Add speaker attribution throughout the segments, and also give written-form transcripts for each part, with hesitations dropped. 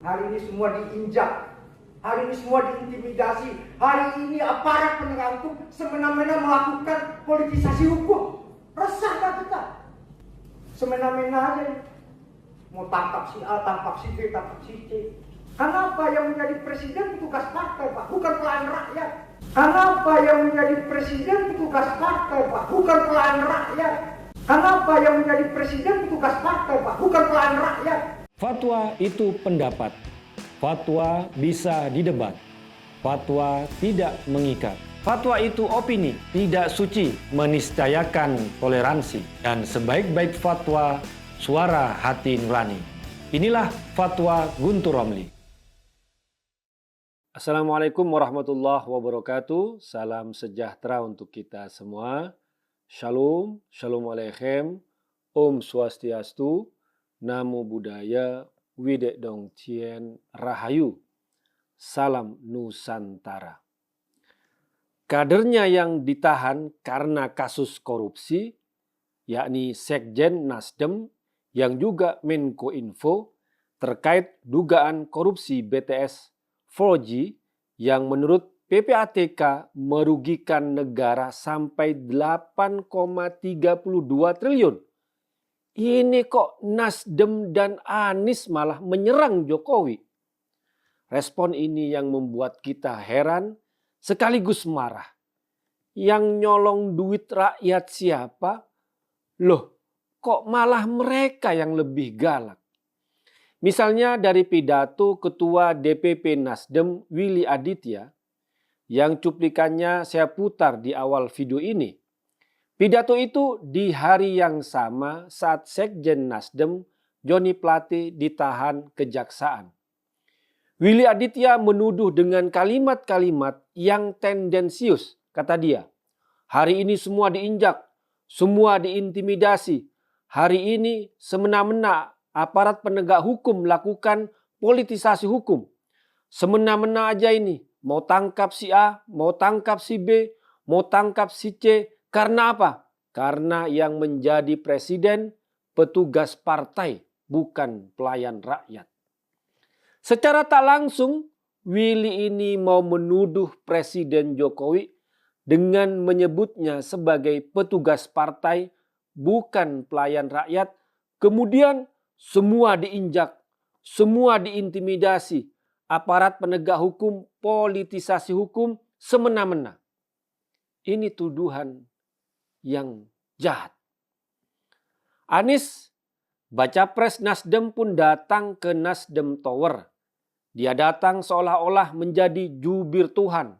Speaker 1: Hari ini semua diinjak, hari ini semua diintimidasi, hari ini aparat penegak hukum semena-mena melakukan politisasi hukum. Resah gak kita? Semena-mena aja nih. Mau tangkap si A, tangkap si B, tangkap si C. Kenapa yang menjadi presiden petugas partai, Pak? Bukan pelayan rakyat. Kenapa yang menjadi presiden petugas partai, Pak? Bukan pelayan rakyat. Kenapa yang menjadi presiden petugas partai, Pak? Bukan pelayan rakyat.
Speaker 2: Fatwa itu pendapat. Fatwa bisa didebat. Fatwa tidak mengikat. Fatwa itu opini, tidak suci, meniscayakan toleransi. Dan sebaik-baik fatwa, suara hati nurani. Inilah Fatwa Guntur Romli. Assalamualaikum warahmatullahi wabarakatuh. Salam sejahtera untuk kita semua. Shalom, shalom aleichem, Om Swastiastu, Namo Buddhaya, Widek Dong Tien Rahayu. Salam Nusantara. Kadernya yang ditahan karena kasus korupsi, yakni Sekjen Nasdem yang juga Menko Info terkait dugaan korupsi BTS 4G yang menurut PPATK merugikan negara sampai 8,32 triliun. Ini kok Nasdem dan Anies malah menyerang Jokowi. Respon ini yang membuat kita heran sekaligus marah. Yang nyolong duit rakyat siapa? Loh, kok malah mereka yang lebih galak? Misalnya dari pidato Ketua DPP Nasdem Willy Aditya yang cuplikannya saya putar di awal video ini. Pidato itu di hari yang sama saat Sekjen Nasdem Joni Plate ditahan kejaksaan. Willy Aditya menuduh dengan kalimat-kalimat yang tendensius, kata dia. Hari ini semua diinjak, semua diintimidasi. Hari ini semena-mena aparat penegak hukum melakukan politisasi hukum. Semena-mena aja ini. Mau tangkap si A, mau tangkap si B, mau tangkap si C. Karena apa? Karena yang menjadi presiden petugas partai, bukan pelayan rakyat. Secara tak langsung, Willy ini mau menuduh Presiden Jokowi dengan menyebutnya sebagai petugas partai, bukan pelayan rakyat. Kemudian semua diinjak, semua diintimidasi. Aparat penegak hukum, politisasi hukum semena-mena. Ini tuduhan yang jahat. Anies, baca pres Nasdem pun datang ke Nasdem Tower. Dia datang seolah-olah menjadi jubir Tuhan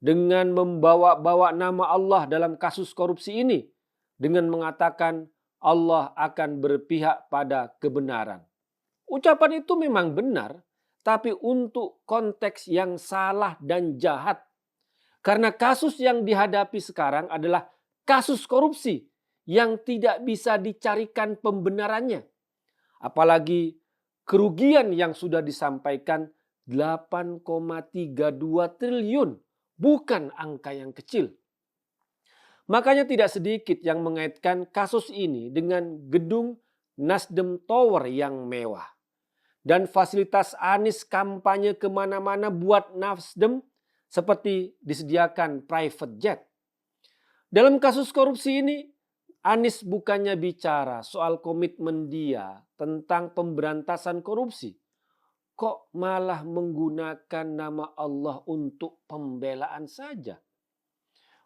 Speaker 2: dengan membawa-bawa nama Allah dalam kasus korupsi ini dengan mengatakan Allah akan berpihak pada kebenaran. Ucapan itu memang benar, tapi untuk konteks yang salah dan jahat. Karena kasus yang dihadapi sekarang adalah kasus korupsi yang tidak bisa dicarikan pembenarannya. Apalagi kerugian yang sudah disampaikan 8,32 triliun, bukan angka yang kecil. Makanya tidak sedikit yang mengaitkan kasus ini dengan gedung Nasdem Tower yang mewah. Dan fasilitas Anies kampanye kemana-mana buat Nasdem seperti disediakan private jet. Dalam kasus korupsi ini, Anies bukannya bicara soal komitmen dia tentang pemberantasan korupsi. Kok malah menggunakan nama Allah untuk pembelaan saja?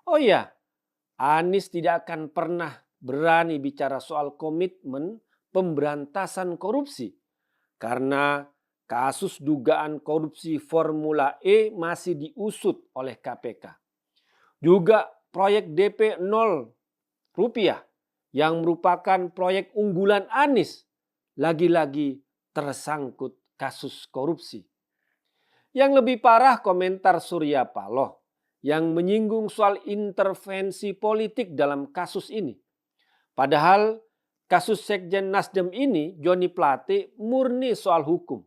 Speaker 2: Oh iya, Anies tidak akan pernah berani bicara soal komitmen pemberantasan korupsi. Karena kasus dugaan korupsi Formula E masih diusut oleh KPK. Juga proyek DP 0 rupiah yang merupakan proyek unggulan Anies lagi-lagi tersangkut kasus korupsi. Yang lebih parah komentar Surya Paloh yang menyinggung soal intervensi politik dalam kasus ini. Padahal kasus Sekjen Nasdem ini Joni Plate murni soal hukum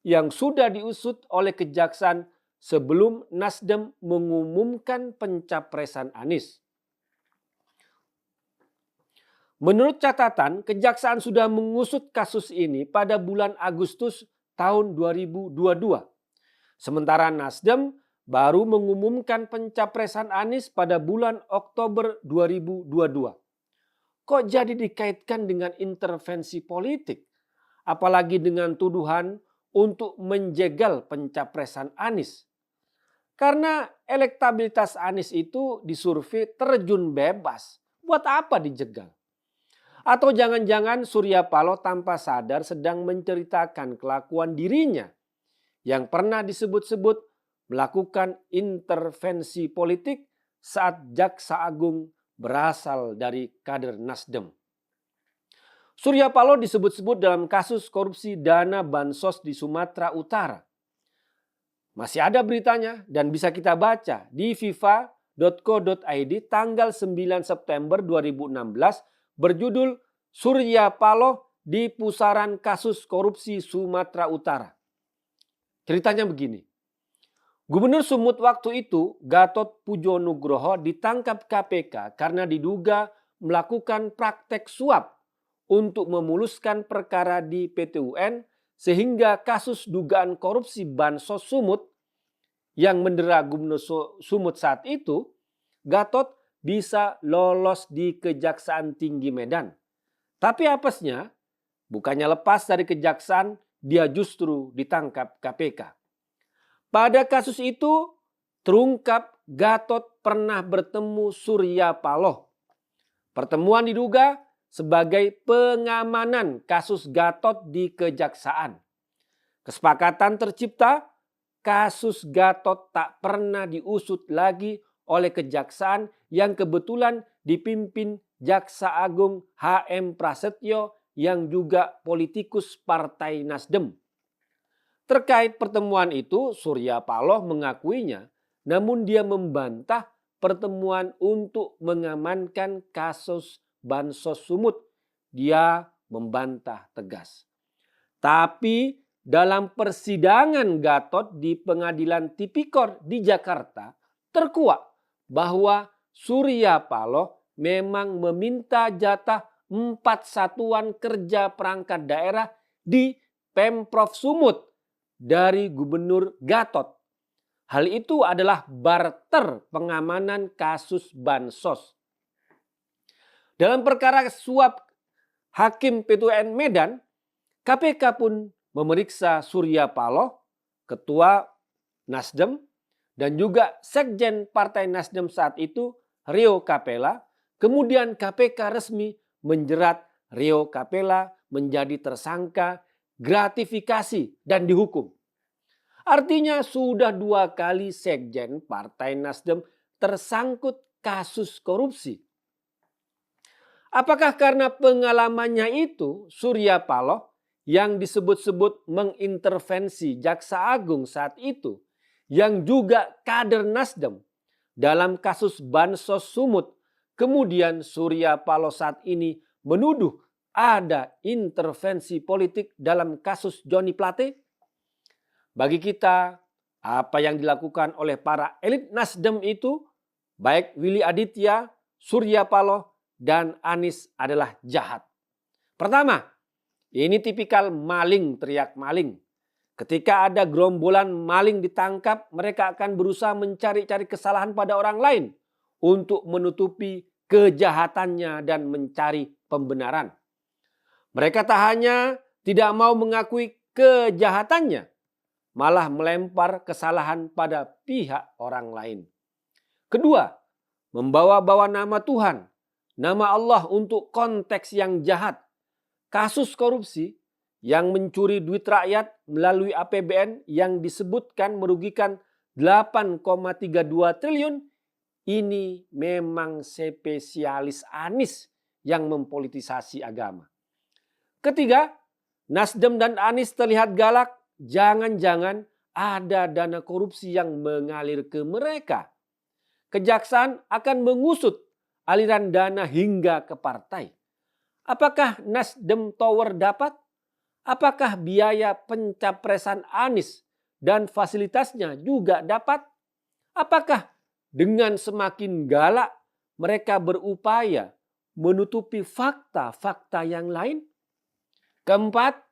Speaker 2: yang sudah diusut oleh kejaksaan sebelum Nasdem mengumumkan pencapresan Anies. Menurut catatan, kejaksaan sudah mengusut kasus ini pada bulan Agustus tahun 2022. Sementara Nasdem baru mengumumkan pencapresan Anies pada bulan Oktober 2022. Kok jadi dikaitkan dengan intervensi politik? Apalagi dengan tuduhan untuk menjegal pencapresan Anies. Karena elektabilitas Anies itu disurvei terjun bebas. Buat apa dijegal? Atau jangan-jangan Surya Paloh tanpa sadar sedang menceritakan kelakuan dirinya yang pernah disebut-sebut melakukan intervensi politik saat Jaksa Agung berasal dari kader Nasdem. Surya Paloh disebut-sebut dalam kasus korupsi dana bansos di Sumatera Utara. Masih ada beritanya dan bisa kita baca di fifa.co.id tanggal 9 September 2016 berjudul Surya Paloh di pusaran kasus korupsi Sumatera Utara. Ceritanya begini. Gubernur Sumut waktu itu, Gatot Pujo Nugroho, ditangkap KPK karena diduga melakukan praktek suap untuk memuluskan perkara di PT UN sehingga kasus dugaan korupsi Bansos Sumut yang mendera Gubernur Sumut saat itu, Gatot bisa lolos di Kejaksaan Tinggi Medan. Tapi apesnya, bukannya lepas dari kejaksaan, dia justru ditangkap KPK. Pada kasus itu terungkap Gatot pernah bertemu Surya Paloh. Pertemuan diduga sebagai pengamanan kasus Gatot di kejaksaan. Kesepakatan tercipta, kasus Gatot tak pernah diusut lagi oleh kejaksaan yang kebetulan dipimpin Jaksa Agung H.M. Prasetyo yang juga politikus Partai Nasdem. Terkait pertemuan itu, Surya Paloh mengakuinya, namun dia membantah pertemuan untuk mengamankan kasus Bansos Sumut. Dia membantah tegas. Tapi dalam persidangan Gatot di Pengadilan Tipikor di Jakarta, terkuak bahwa Surya Paloh memang meminta jatah 4 satuan kerja perangkat daerah di Pemprov Sumut dari Gubernur Gatot. Hal itu adalah barter pengamanan kasus Bansos. Dalam perkara suap Hakim PT UN Medan, KPK pun memeriksa Surya Paloh, Ketua Nasdem, dan juga Sekjen Partai Nasdem saat itu, Rio Capella. Kemudian KPK resmi menjerat Rio Capella menjadi tersangka gratifikasi dan dihukum. Artinya sudah 2 kali Sekjen Partai Nasdem tersangkut kasus korupsi. Apakah karena pengalamannya itu Surya Paloh yang disebut-sebut mengintervensi Jaksa Agung saat itu yang juga kader Nasdem dalam kasus Bansos Sumut, kemudian Surya Paloh saat ini menuduh ada intervensi politik dalam kasus Joni Plate? Bagi kita, apa yang dilakukan oleh para elit Nasdem itu, baik Willy Aditya, Surya Paloh, dan Anies adalah jahat. Pertama, ini tipikal maling teriak maling. Ketika ada gerombolan maling ditangkap, mereka akan berusaha mencari-cari kesalahan pada orang lain untuk menutupi kejahatannya dan mencari pembenaran. Mereka tak hanya tidak mau mengakui kejahatannya, malah melempar kesalahan pada pihak orang lain. Kedua, membawa-bawa nama Tuhan, nama Allah untuk konteks yang jahat. Kasus korupsi yang mencuri duit rakyat melalui APBN yang disebutkan merugikan 8,32 triliun, ini memang spesialis Anies yang mempolitisasi agama. Ketiga, Nasdem dan Anies terlihat galak. Jangan-jangan ada dana korupsi yang mengalir ke mereka. Kejaksaan akan mengusut aliran dana hingga ke partai. Apakah Nasdem Tower dapat? Apakah biaya pencapresan Anies dan fasilitasnya juga dapat? Apakah dengan semakin galak mereka berupaya menutupi fakta-fakta yang lain? Keempat,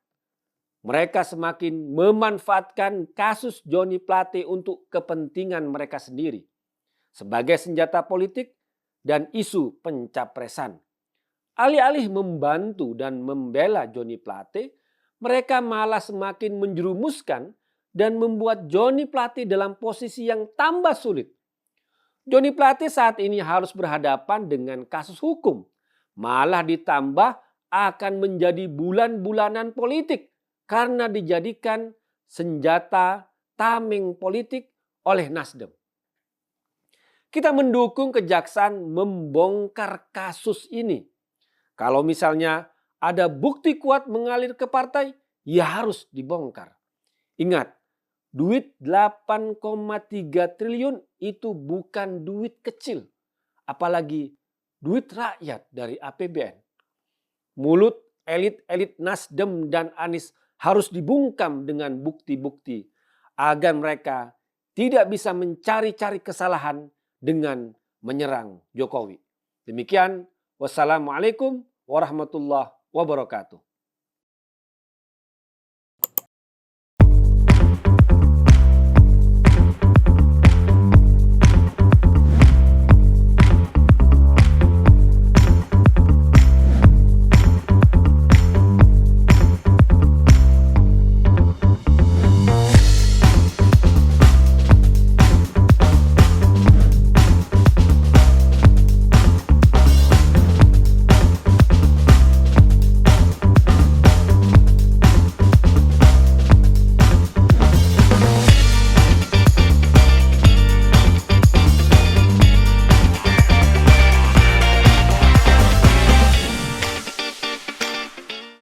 Speaker 2: Mereka semakin memanfaatkan kasus Johnny Plate untuk kepentingan mereka sendiri sebagai senjata politik dan isu pencapresan. Alih-alih membantu dan membela Johnny Plate, mereka malah semakin menjerumuskan dan membuat Johnny Plate dalam posisi yang tambah sulit. Johnny Plate saat ini harus berhadapan dengan kasus hukum, malah ditambah akan menjadi bulan-bulanan politik karena dijadikan senjata tameng politik oleh Nasdem. Kita mendukung kejaksaan membongkar kasus ini. Kalau misalnya ada bukti kuat mengalir ke partai, ya harus dibongkar. Ingat, duit 8,3 triliun itu bukan duit kecil. Apalagi duit rakyat dari APBN. Mulut elit-elit Nasdem dan Anies harus dibungkam dengan bukti-bukti agar mereka tidak bisa mencari-cari kesalahan dengan menyerang Jokowi. Demikian, wassalamualaikum warahmatullahi wabarakatuh.